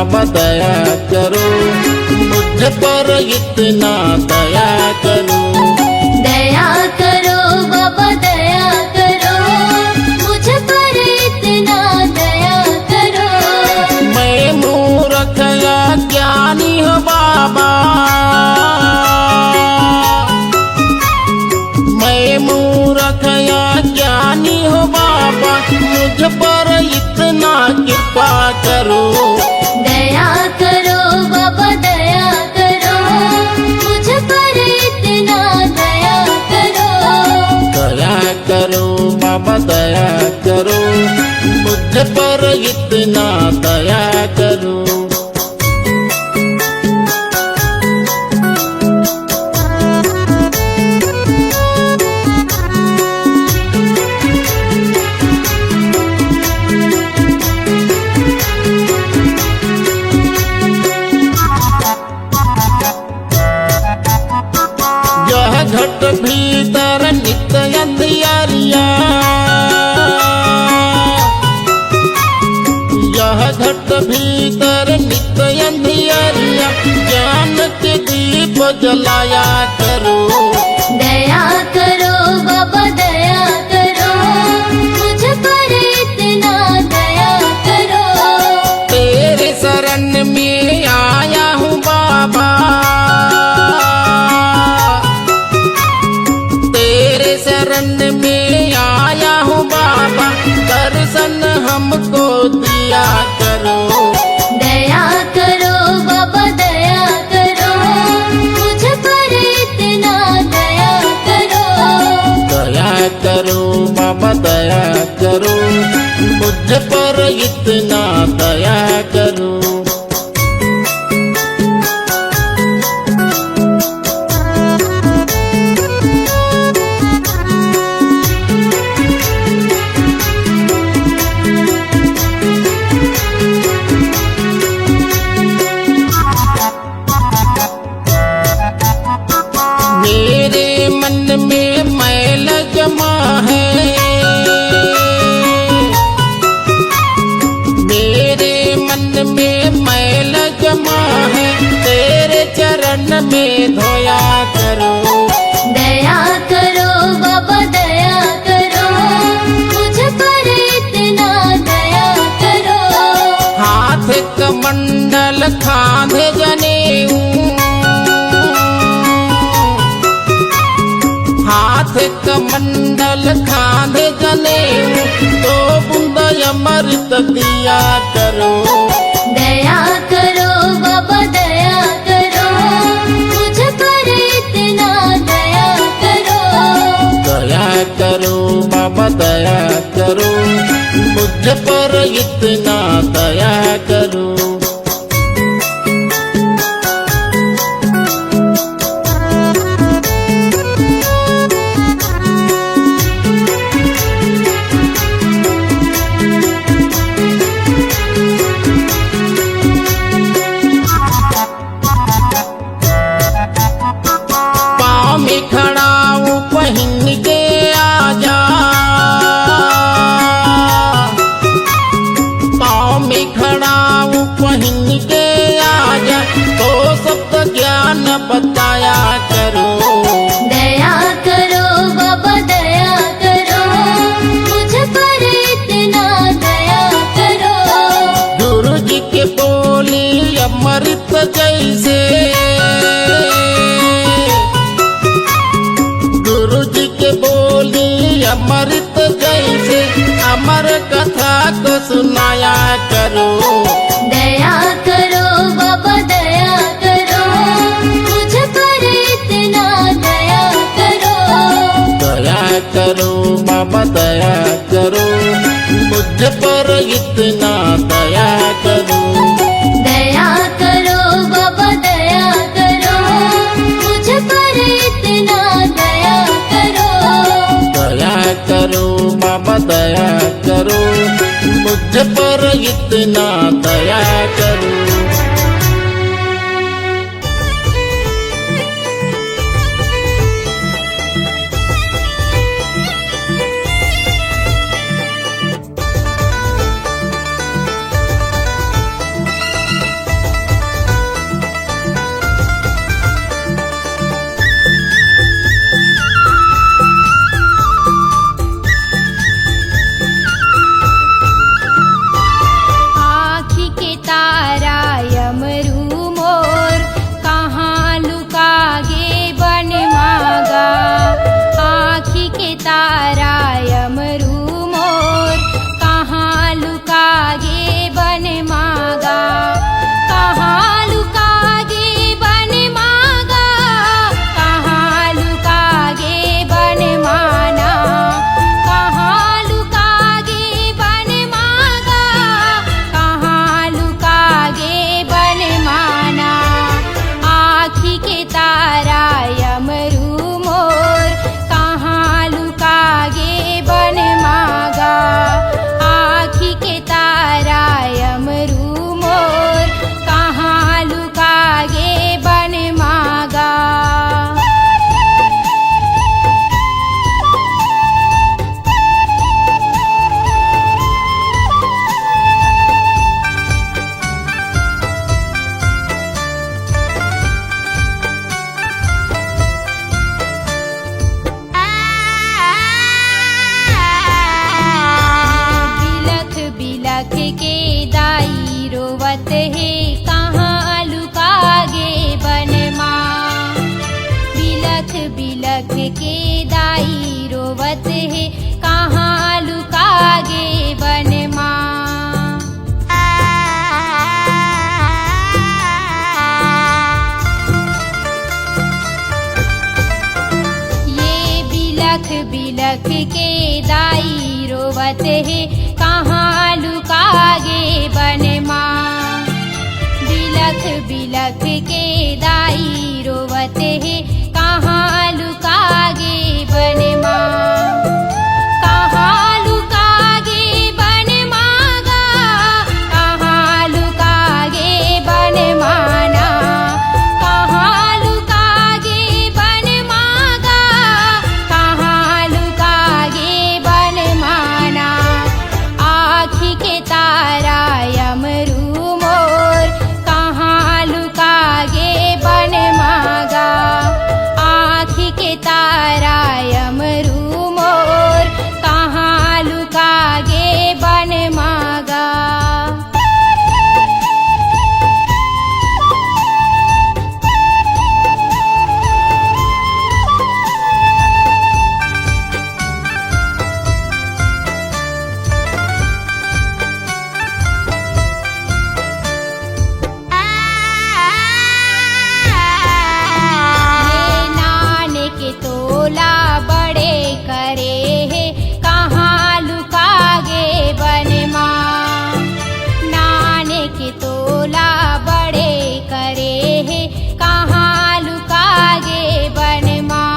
बाबा दया करो, मुझ पर इतना दया करो। दया करो बाबा दया करो, मुझ पर इतना दया करो। मैं मूर्ख या ज्ञानी हूँ बाबा, मैं मूर्ख या ज्ञानी हूँ बाबा, मुझ पर इतना कृपा करो। दया करो बाबा दया करो, मुझ पर इतना दया करो। दया करो बाबा दया करो, मुझ पर इतना दया करो। यह घट भीतर नित्य अंधियारिया, यह घट भीतर नित्य अंधियारिया, ज्ञान के दीप जलाया करो। दया करो बाबा दया करो, मुझ पर इतना दया करो। तेरे शरण में आया हूँ बाबा, तेरे शरण में आया हूँ बाबा, दर्शन हमको दिया करो। दया करो बाबा दया करो, मुझ पर इतना दया करो। दया करो बाबा दया करो, मुझ पर इतना दया करो। मेरे मन में मैल जमा है, मेरे मन में मैल जमा है, तेरे चरण में धोया करो। दया करो बाबा दया करो, मुझ पर इतना दया करो। हाथ कमंडल खांधे जनेऊ, हाथ कमंडल खांधे जनेऊ, तो बूंद अमृत दिया करो। दया करो बाबा दया करो, मुझ पर इतना दया करो। दया करो बाबा दया करो, मुझ पर इतना दया करो। पाँव में खड़ा हूँ पहन के आजा, पाँव में खड़ा हूँ पहन के आजा, तो सब ज्ञान बताया करो। दया करो बाबा दया करो, मुझ पर इतना दया करो। गुरु जी के बोली अमृत जैसे, गुरु जी के बोली अमृत जैसे, अमर कथा को सुनाया करो। दया करो बाबा दया करो, मुझ पर इतना दया करो। दया करो बाबा दया करो, मुझ पर इतना दया करो। दया करो बाबा दया करो, मुझ पर इतना दया करो। दया करो बाबा दया करो, मुझ पर इतना दया करो। बिलख के दाई रोवत है कहाँ लुकागे बन माँ। ये बिलख बिलख के दाई रोवत है कहाँ लुकागे बन माँ। बिलख बिलख के दाई रोवत है कहाँ लुकागे बन माँ। कहाँ लुकागे बन मागा, कहाँ लुकागे बन माना। कहाँ लुकागे बन मागा, कहाँ लुकागे बन माना। आँखी के तारा यमरू मोर कहाँ लुकागे बन मागा। आँखी के तारा यमरू मोर कहाँ लुकागे बन मागा। ये नाने के तोला बड़े करे है कहाँ लुकागे बन माँ। नाने के तोला बड़े करे है कहाँ लुकागे बन माँ।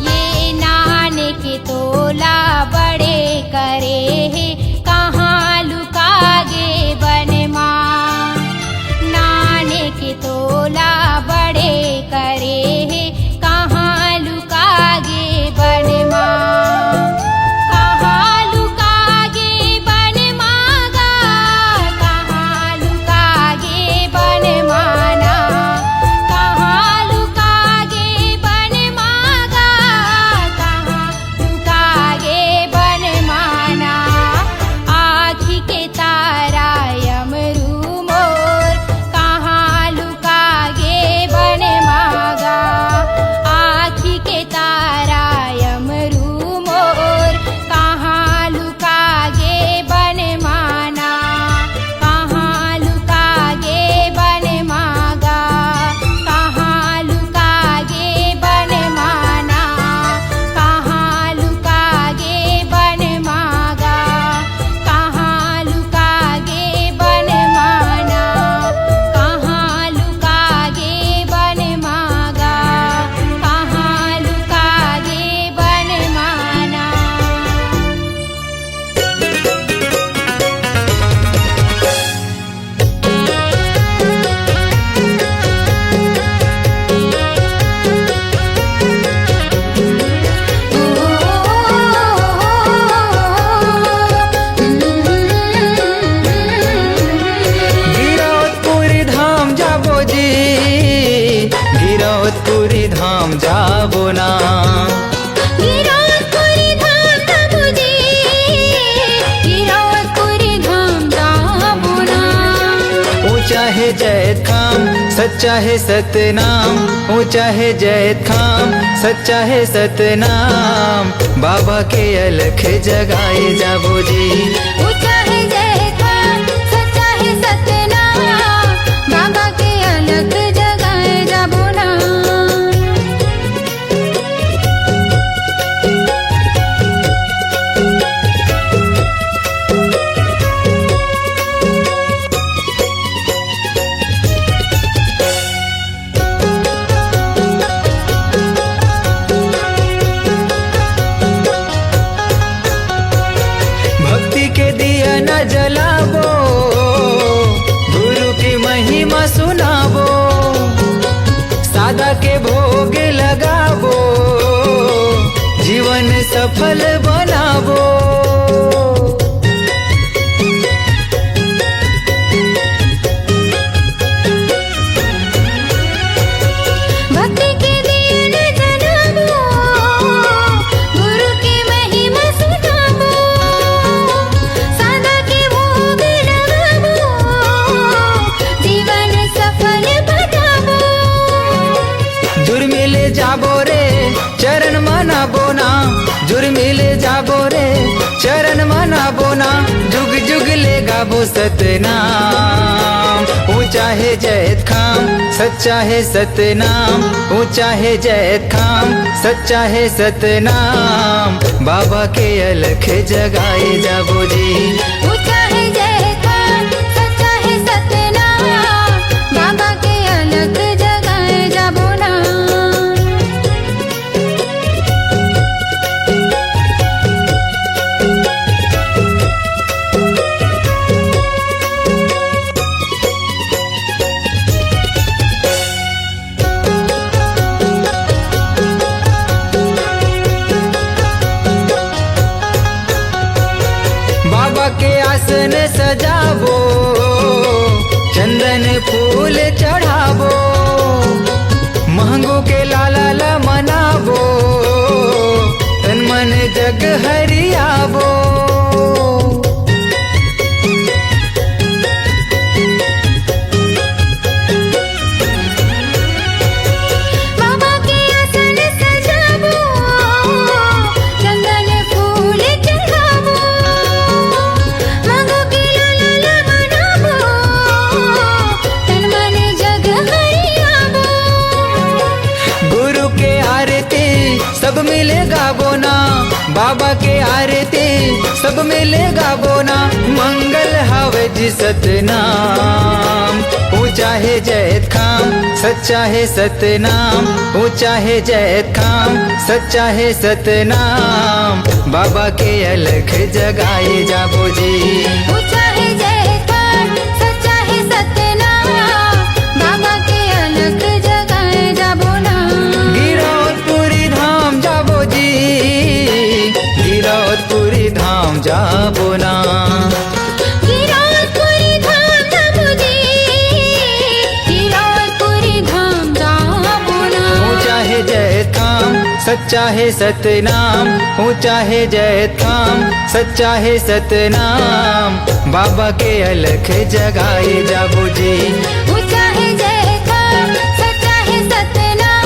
ये नाने के तोला बड़े करे है कहाँ लुकागे बन माँ। नाने के तोला बड़े करे है कहाँ लुकागे बन माँ। कहाँ लुकागे बन मागा, कहाँ लुकागे बन माना। कहाँ लुकागे बन मागा, कहाँ लुकागे बन माना। आँखी के तारा यमरू मोर कहाँ लुकागे बन मागा। आँखी के तारा यमरू मोर कहाँ लुकागे बन माना। कहाँ लुकागे बन मागा, कहाँ लुकागे बन माना। कहाँ लुकागे बन मागा, कहाँ लुकागे बन माना। कहाँ लुकागे बन मागा, कहाँ लुकागे बन माना। गिरौदपुरी धाम जाबो जी, गिरौदपुरी धाम जाबो ना। गिरौदपुरी धाम जाबो जी, गिरौदपुरी धाम जाबो ना। ऊंचा है जैत खाम, सच्चा है सतनाम। ऊंचा है जैत खाम, सच्चा है सतनाम। बाबा के अलख जगाए जाबो जी। ऊंचा है जय खान, सच्चा है सतनाम। बाबा के अलग जगाए जाबो ना। भक्ति के दिया न जलाबो, गुरु की महिमा सुनाबो। सादा के भोग लगाबो, जीवन सफल बनाबो। भक्ति के दिन जनाबो, गुरु की महिमा सुनाबो। सादा के भोग सिमरन मनाबो ना, जुग जुग ले गाबो सतनाम। ऊंचा है जैत खाम, सच्चा है सतनाम। ऊंचा है जैत खाम, सच्चा है सतनाम। बाबा के अलख जगाए जाबो जी। ऊंचा है जय खान, सच्चा है सतनाम। बाबा के अलख जगाए जाबो ना। बाबा के आसन सजाबो, चंदन फूल चढ़ाबो। महंगो के लाला ला मनाबो, तन मन जग हरियाबो। बाबा के आसन सजाबो, चंदन फूल चढ़ाबो। मांगो के लाला मनाबो, तन मन जग हरियाबो। गुरु के आरती सब मिले गाबो ना, बाबा के आरती सब मिले गाबो ना। मंगल हावे जी सतनाम। ऊंचा है जैत खाम, सच्चा है सतनाम। ऊंचा है जैत खाम, सच्चा है सतनाम। बाबा के अलख जगाए जाबो जी। ऊंचा है जय खान, सच्चा है सतनाम। बाबा के अलख जगाए जाबो ना। गिरौदपुरी धाम जाबो जी, गिरौदपुरी धाम जाबो ना। गिरौदपुरी धाम जाबो जी, गिरौदपुरी धाम जाबो ना। ऊंचा है जैत खाम, सच्चा है सतनाम। ऊंचा है जैत खाम, सच्चा है सतनाम। बाबा के अलख जगाए जाबो जी। ऊंचा है जय खान, सच्चा है सतनाम।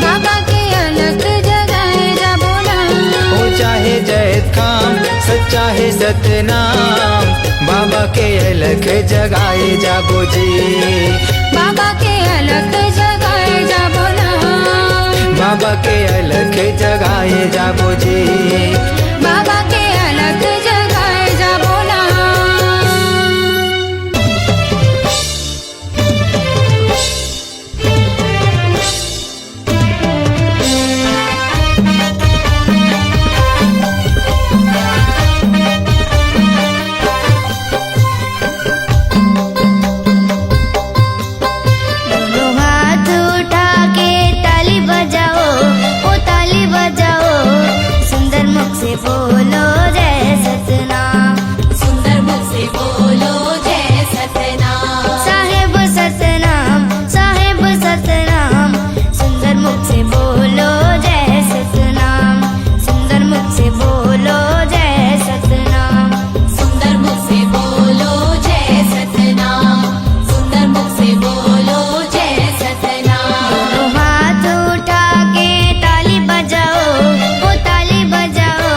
बाबा के अलख जगाए जाबो ना। ऊंचा है जैत खाम, सच्चा है सतनाम। बाबा के अलख जगाए जाबो जी। बाबा के अलख जगाए जाबो ना। बाबा के अलख जगाए जाबो जी। बाबा के अलख जगाए जाबो ना। दोनों हाथ उठा के ताली बजाओ, ओ ताली बजाओ। सुंदर मुख से बोलो जय सतनाम। सुंदर मुख से बोलो जय सतनाम। साहेब सतनाम, साहेब सतनाम। सुंदर मुख से बोलो जय सतनाम। सुंदर मुख से बोलो जय सतनाम। सुंदर मुख से बोलो जय सतनाम। सुंदर मुख से बोलो जय सतनाम। दोनों हाथ उठा के ताली बजाओ, ओ ताली बजाओ।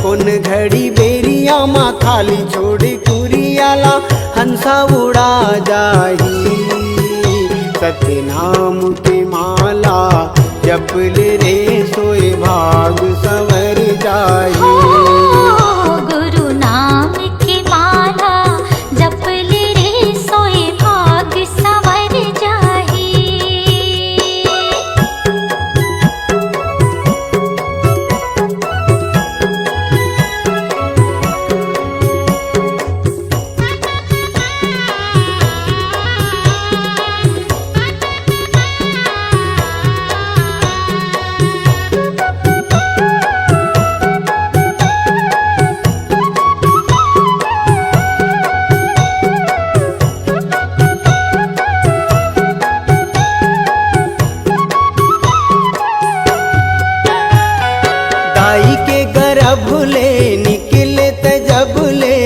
कौन घड़ी बेरिया माँ थाली छोड़ी कुरियाला हंसा उड़ा जाही। सतनाम की माला जप ले रे सोए भाग संवर जाही। गुरु नाम की माला जप ले रे सोए भाग संवर जाही। दाई के गर्भ ले निकले त जब ले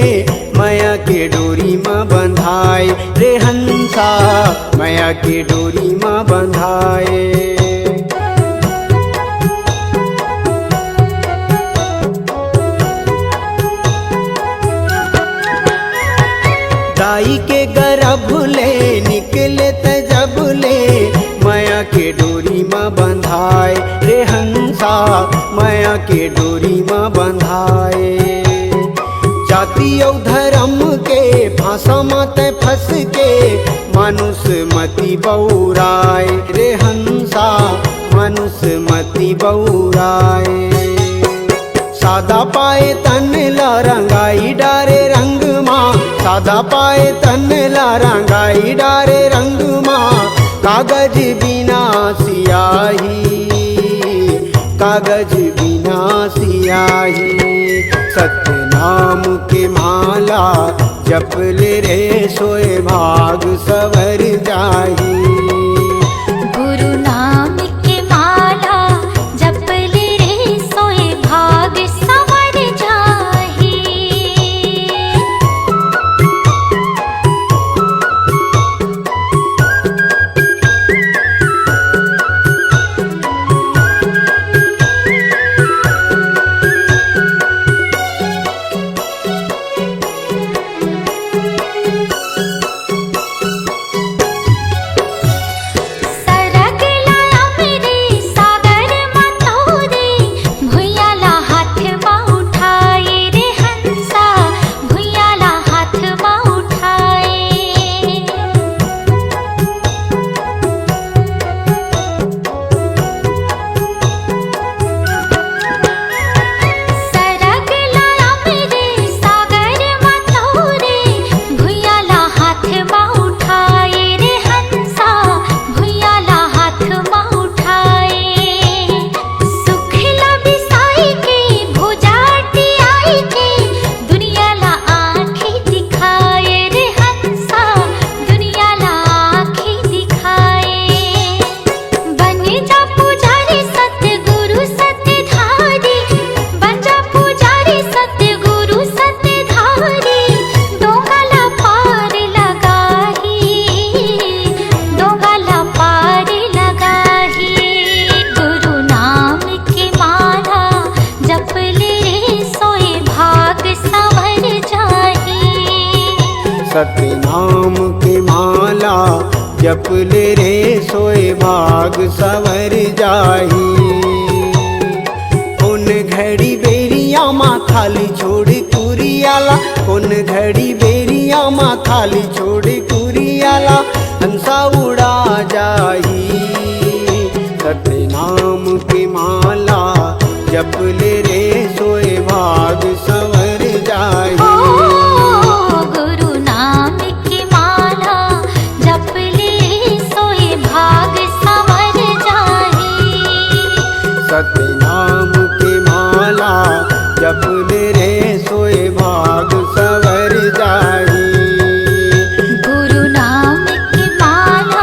माया के डोरी माँ बंधाए रे हंसा माया के डोरी माँ बंधाए। दाई के गर्भ ले निकले त जब ले माया के डोरी माँ बंधाए रे हंसा माया के डोरी माँ बंधाए। जाति और धर्म के फांसा मत फंस के मानुष मति बौराए रे हंसा मानुष मति बौराए। सादा पाए तन ला रंगाई डारे रंग माँ सादा पाए तन ला रंगाई डारे रंग माँ। कागज बिना सियाही कागज बिना सियाही। सतनाम के माला जप ले रे सोए भाग संवर जाही। गुरु नाम की माला जप ले रे सोए भाग संवर जाही। सरग लाया मेरे सागर मतोरे भुइयाला हाथ माँ उठाए रे हंसा भुइयाला हाथ माँ उठाए। सरग लाया मेरे सागर मतोरे भुइयाला हाथ माँ उठाए रे हंसा भुइयाला हाथ माँ उठाए। सुखला बिसाई के भुजाटी आई के दुनियाला आँखें दिखाए रे हंसा दुनियाला आँखें दिखाए। बन जा पुजारी सतगुरु सतधारी बन जा पुजारी सतगुरु सतधारी। डोंगाला पार लगाही डोंगाला पार लगाही। गुरु नाम की माला जप ले रे सोए भाग संवर जाही। सतनाम की माला जप ले रे सोए भाग संवर जाही। कौन घड़ी बेरिया माँ थाली छोड़ी कुरियाला कौन घड़ी बेरिया माँ थाली छोड़ी कुरियाला हंसा उड़ा जाही। सतनाम की माला जप ले रे सोए भाग संवर जाही। गुरु नाम की माला जप ले सोए भाग संवर जाही। सतनाम की माला जप ले रे सोए भाग संवर जाही। गुरु नाम की माला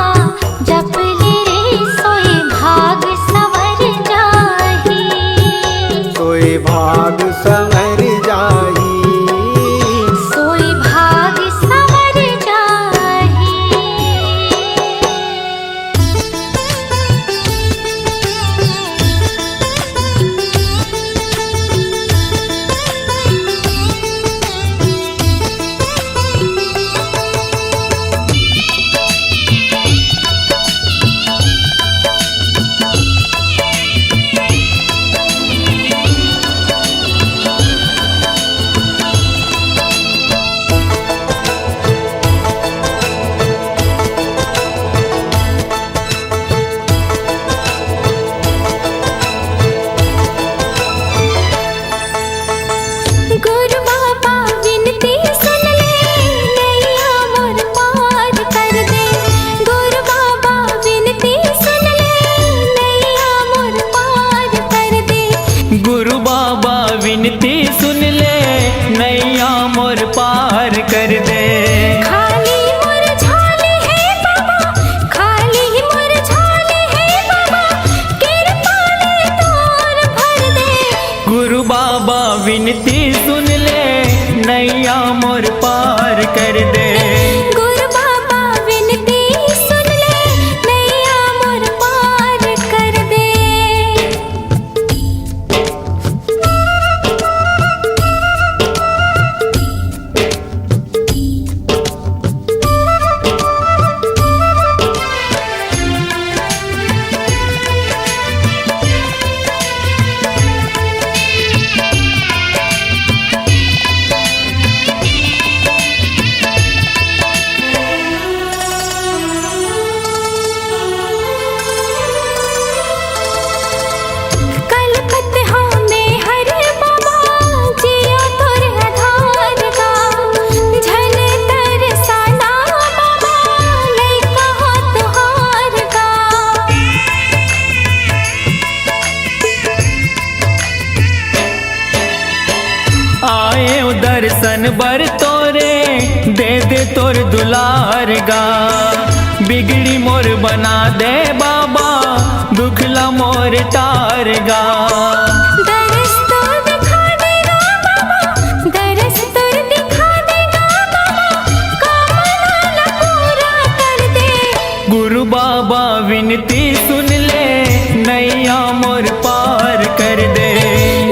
बर तोरे दे दे तोर दुलार गा। बिगड़ी मोर बना दे बाबा दुखला मोर तार गा। दरस तो दिखा देगा बाबा, दरस तो दिखा देगा बाबा, कामना पूरा कर दे। गुरु बाबा विनती सुन ले नैया मोर पार कर दे।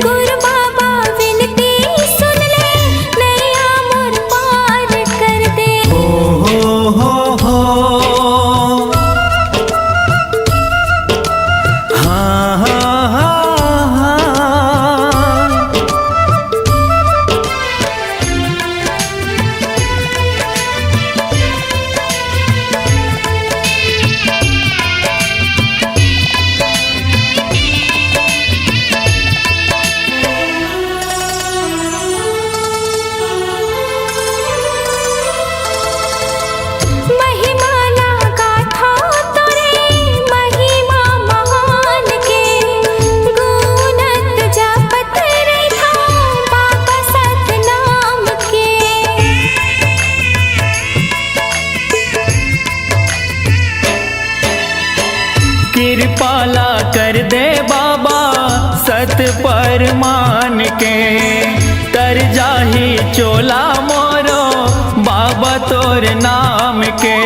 गुरु बाबा विनती सुन ले, नैया मोर पार कर दे। हो हाँ हाँ हाँ हाँ। महिमा ना गाथा तोरे, महिमा महान के, गुणत जपत रहा बाबा सतनाम के। कृपाला कर दे बाबा सत पर मान के। तर जाही चोला मोरो बाबा तोर नाम के।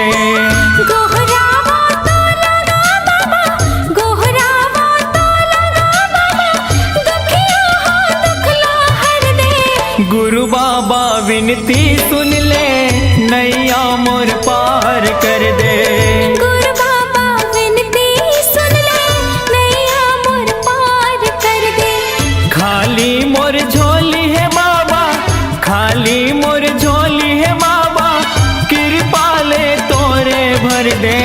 गोहरावा तो लगा बाबा, गोहरावा तो लगा बाबा, दुखिया हो दुखला हर दे। गुरु बाबा विनती सुन ले नैया मोर पार कर दे। गुरु बाबा विनती सुन ले, नैया मोर पार कर दे। खाली मोर झोली है बाबा, खाली मोर झोली है बाबा, कृपा ले तोरे भर दे।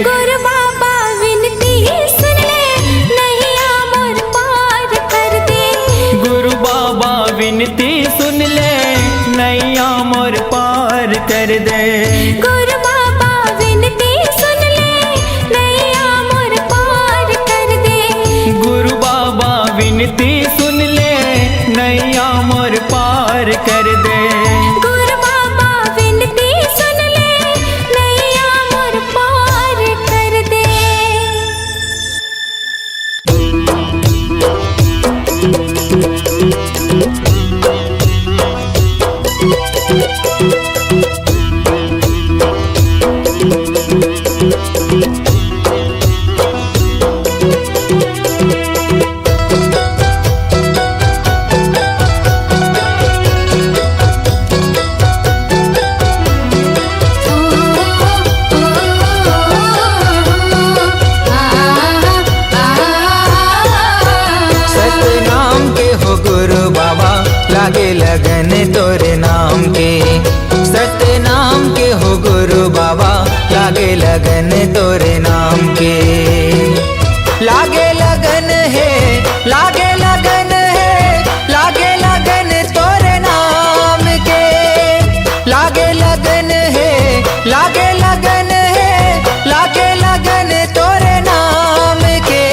गुरु बाबा विनती सुन ले, नैया मोर पार कर दे। गुरु बाबा विनती सुन ले नैया मोर पार कर दे। गुरु बाबा विनती सुन ले, नैया मोर पार कर दे। गुरु बाबा विनती सुन ले नैया मोर पार कर दे। गुरु बाबा विनती सुन ले, नैया मोर पार कर दे। सतनाम के हो गुरु बाबा लागे लगन तोरे नाम के। सतनाम के हो गुरु बाबा लागे लगन तोरे नाम के। लागे लगन है, लागे लगन है, लागे लगन तोरे नाम के। लागे लगन है, लागे लगन है, लागे लगन तोरे नाम के।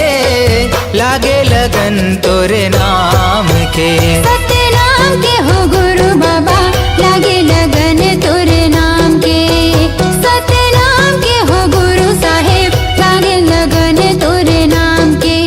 लागे लगन तोरे नाम के। सतनाम के हो गुरु बाबा, लागे लगन तोरे नाम के। सतनाम के हो गुरु साहेब, लागे लगन तोरे नाम के।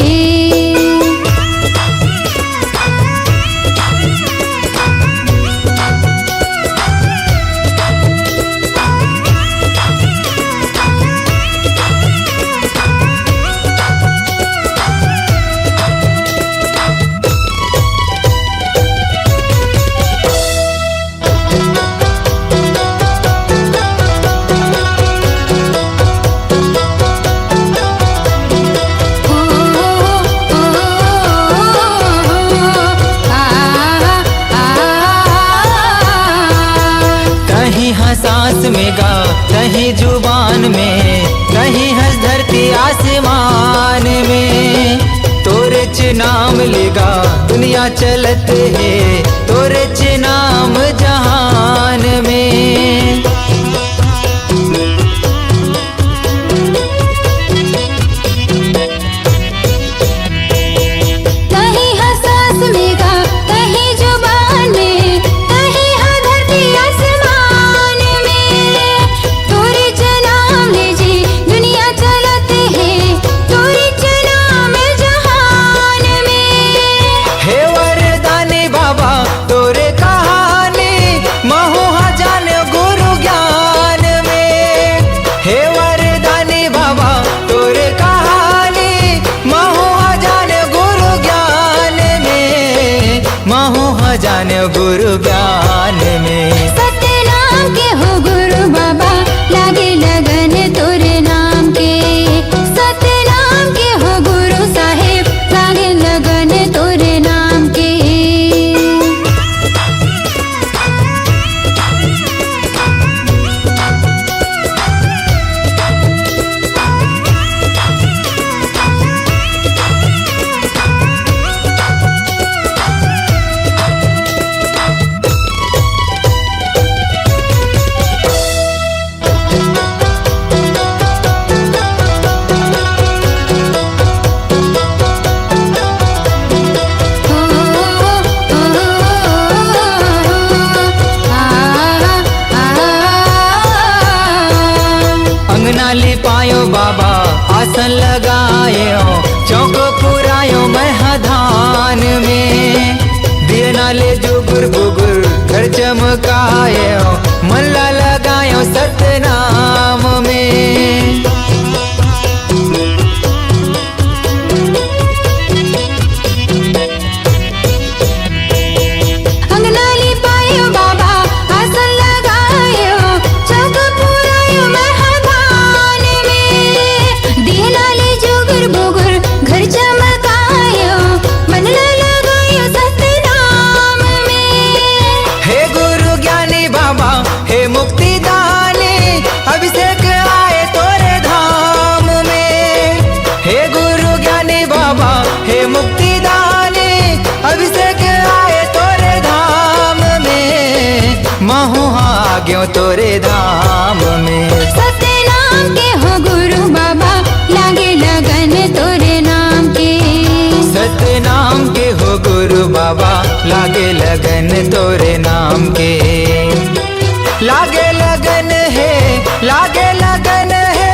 सांस में गा, कहीं जुबान में, कहीं हंस धरती आसमान में। तोरे च नाम लेगा दुनिया चलत है, तोरे च नाम जहान में। कहीं हंस में गा, कहीं जुबान में, कहीं हंस धरती ज्ञान गुरु ज्ञान में। सतनाम के हो गुरु बाबा लागे लगन तोरे नाम के। सतनाम के हो गुरु साहेब लागे लगन तोरे नाम के। अंगना लिपायो बाबा आसन लगायो, चौक पुरायो महधान में। दिए नाले जुगुर बुगुर घर चमकायो, मल्ला लगायो सतनाम में। अंगना लिपायो बाबा आसन लगायो, चौक पुरायो महधान में। दिए नाले जुगुर बुगुर घर चमकायो, मनला लगायो सतनाम में। हे गुरु ज्ञानी बाबा हे मुक्ति दानी, अभिषेक आए तोरे धाम में। हे गुरु ज्ञानी बाबा हे मुक्ति दानी, अभिषेक आए तोरे धाम में। महू आ गयो तोरे धाम में। सतनाम के हो गुरु बाबा लागे लगन तोरे नाम के। सतनाम के हो गुरु बाबा लागे लगन तोरे नाम के। लागे लगन है, लागे लगन है,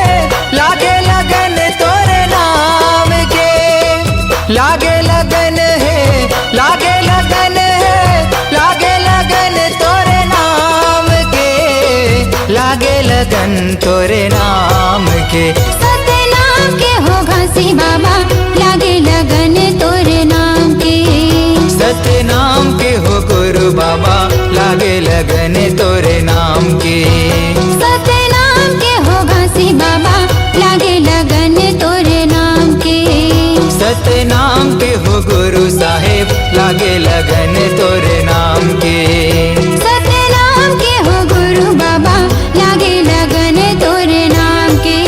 लागे लगन तोरे नाम के। लागे लगन है, लागे लगन है, लागे लगन तोरे नाम के। लागे लगन तोरे नाम के। सतनाम के हो घासी बाबा लागे लगन तोरे नाम के। सतनाम के हो गुरु बाबा लागे लगन तोरे नाम के। सतनाम के हो घासी बाबा लागे लगन तोरे नाम के। सतनाम के हो गुरु साहेब लागे लगन तोरे नाम के। सतनाम के हो गुरु बाबा लागे लगन तोरे नाम के।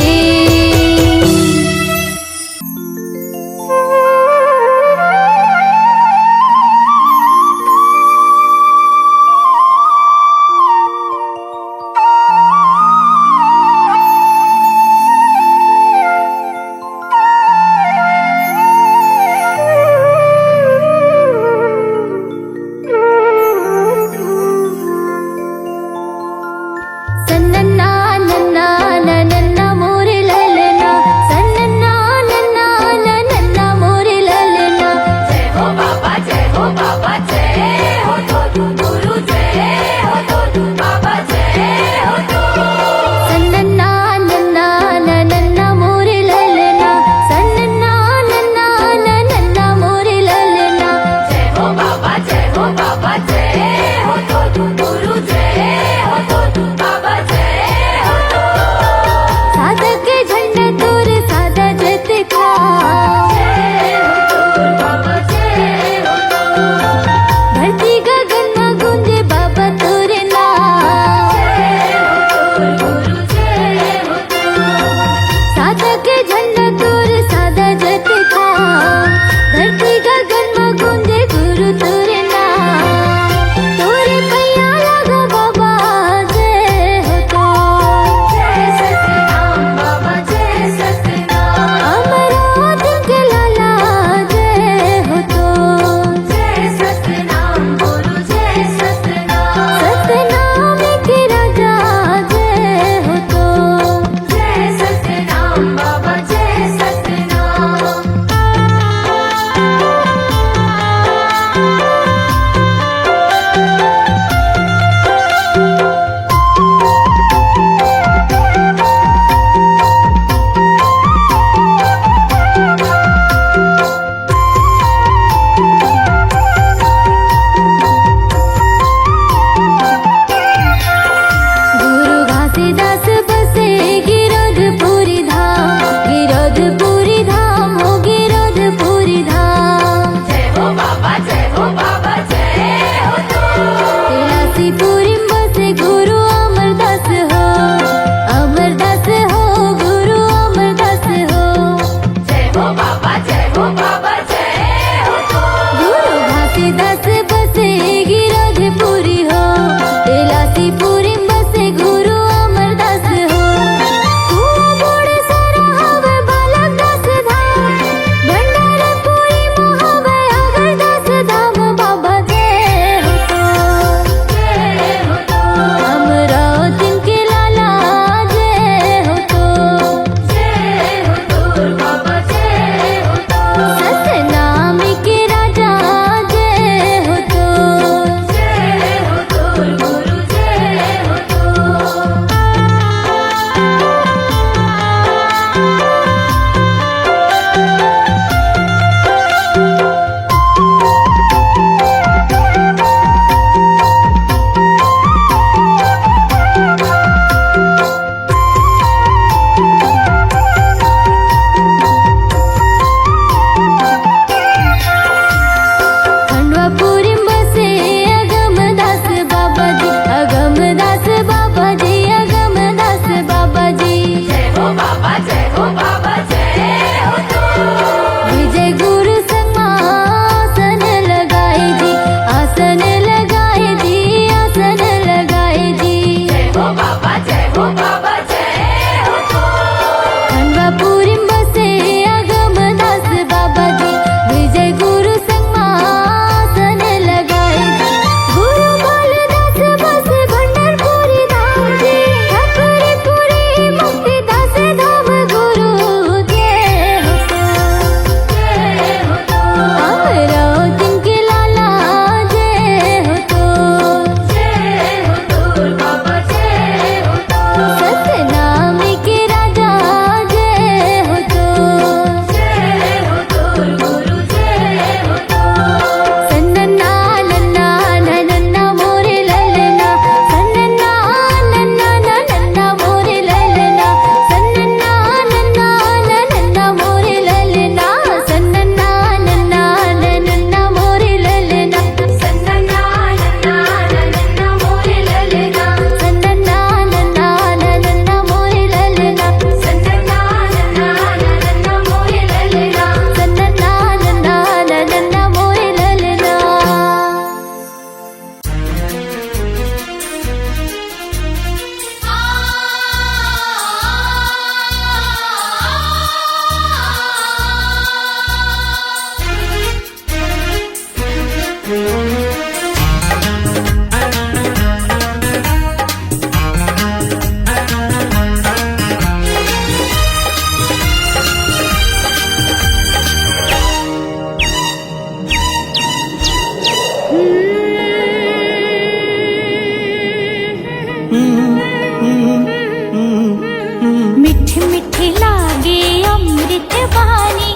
मिठ मिठ लागे अमृत वाणी,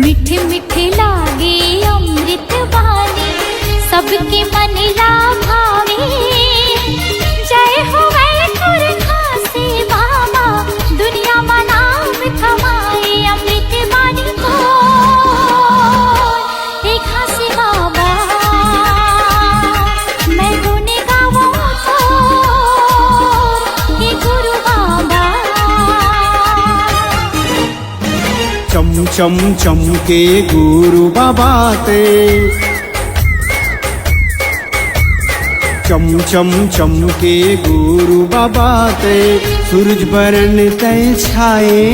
मिठ मिठ लागे अमृत वाणी, सबके मन ला भावे। जय हो वैकुंठ खासे बाबा, दुनिया में नाम कमाए अमृत वाणी को हे खासे बाबा। मैं गुण गाऊं तो हे गुरु बाबा। चम चम चमके गुरु बाबा ते, चम चम चमके गुरु बाबा ते, सूरज बरन तय छाए।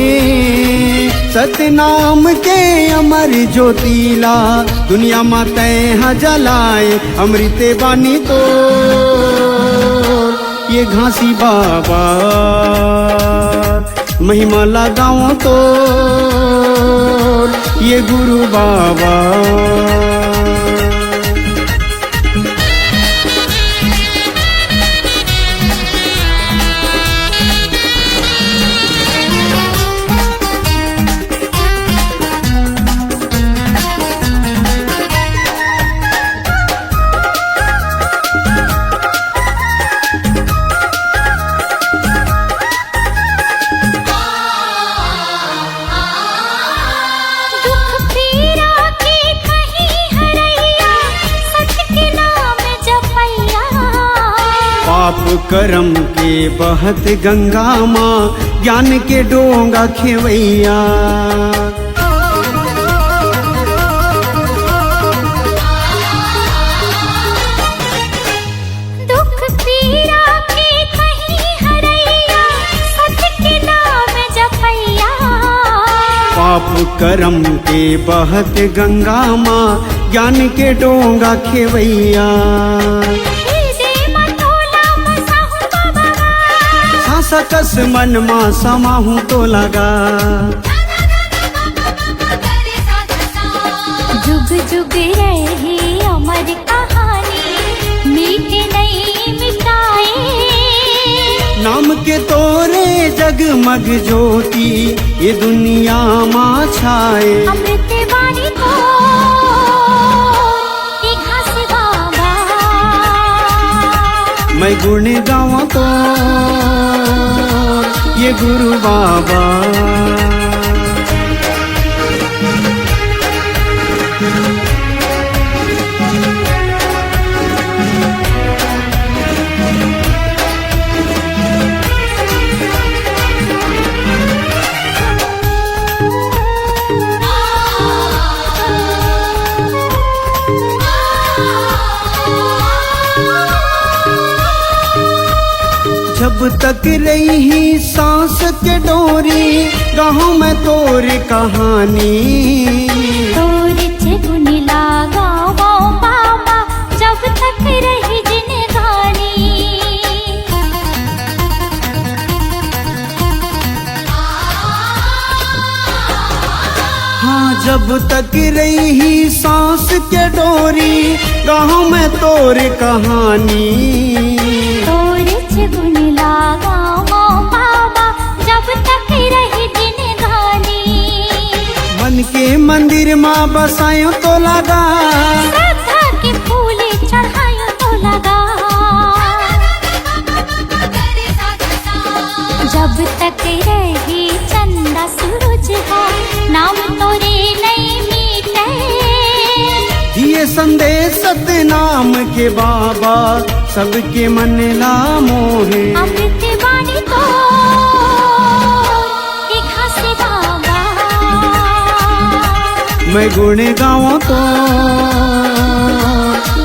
सतनाम के अमर ज्योतिला, दुनिया में तय जलाए। अमृत बानी तो ये घासी बाबा, महिमा लगाओ तो ये गुरु बाबा। पाप करम के बहत गंगा माँ, ज्ञान के डोंगा खेवैया। दुख पीड़ा के कहीं हरैया, सत्य के नाम जपैया। पाप करम के बहत गंगा माँ, ज्ञान के डोंगा खेवैया। सकस मन मा समाहूं तो लगा, जुग जुग रहे अमर कहानी, मीठे नहीं मिटाए। नाम के तोरे जगमग ज्योति, ये दुनिया माँ छाए। अमृत वाणी को हे खासे बाबा, मैं गुण गाऊं तो ये गुरु बाबा। जब तक रही सांस के डोरी, गाँव में तोर कहानी। तोर गुण लागा वो बाबा, जब तक रही जिंदगानी। हाँ जब तक रही सांस के डोरी, गाँव में तोर कहानी। गुण लागा वो बाबा, जब तक रही जिंदगानी। मन के मंदिर माँ बसायो तो लगा, श्रद्धा के फूल चढ़ायो तो लगा। जब तक रही चंदा सूरज हो, नाम तोरे नहीं मीटे। दिए संदेश सतनाम के बाबा, सबके मन ला मोहे। अमृत वाणी तो हे खासे बाबा, मैं गुण गाऊं तो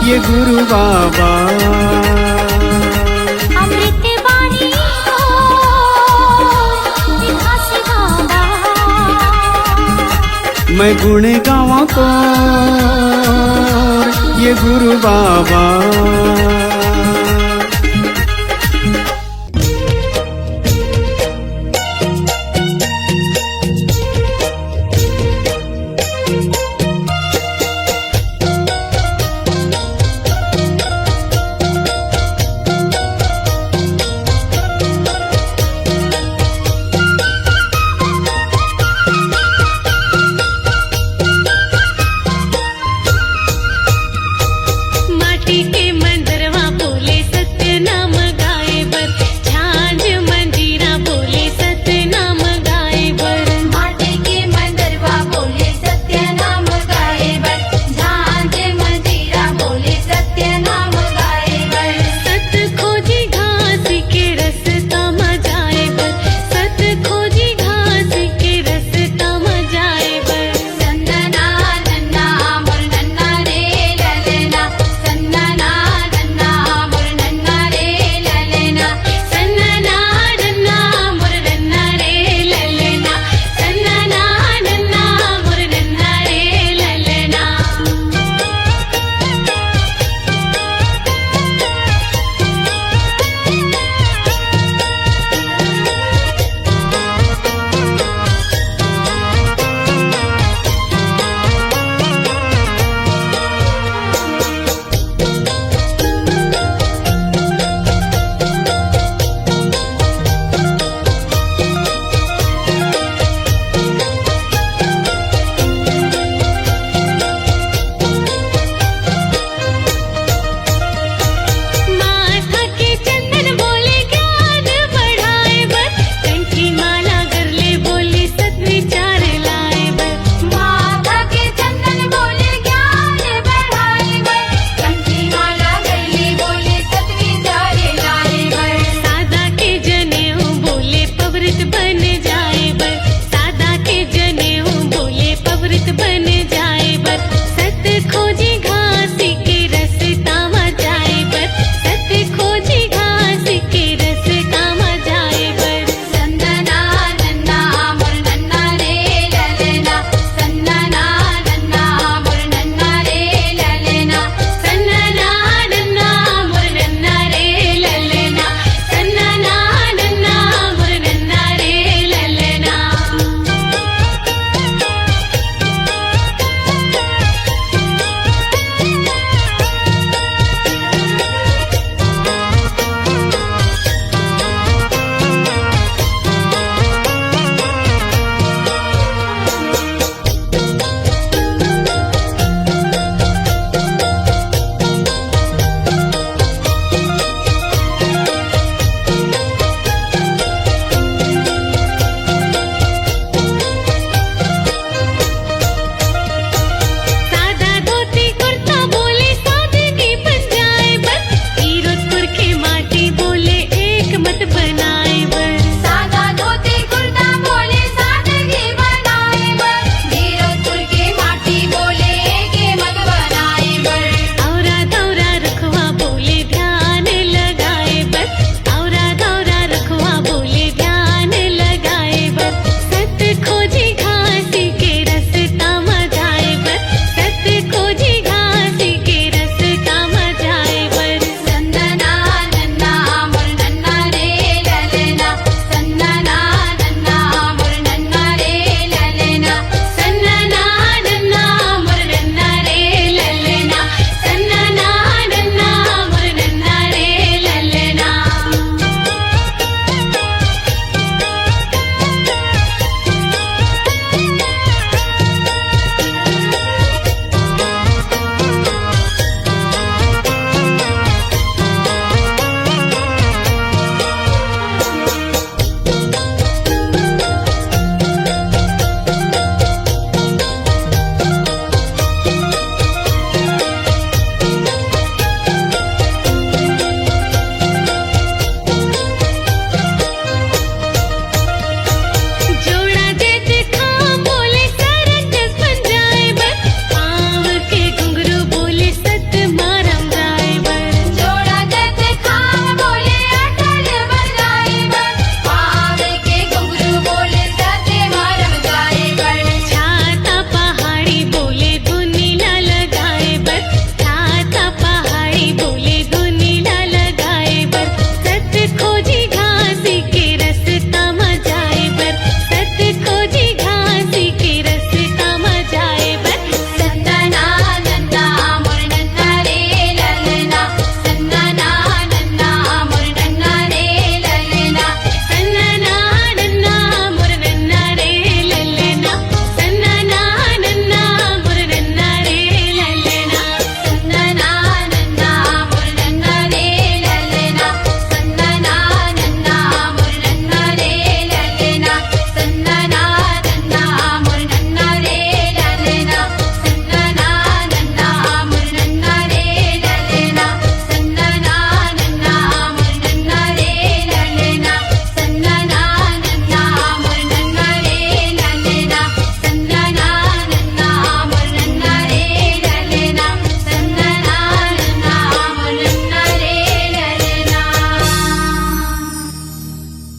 ये गुरु बाबा। अमृत वाणी तो हे खासे बाबा, मैं गुण गाऊं तो ये गुरु बाबा।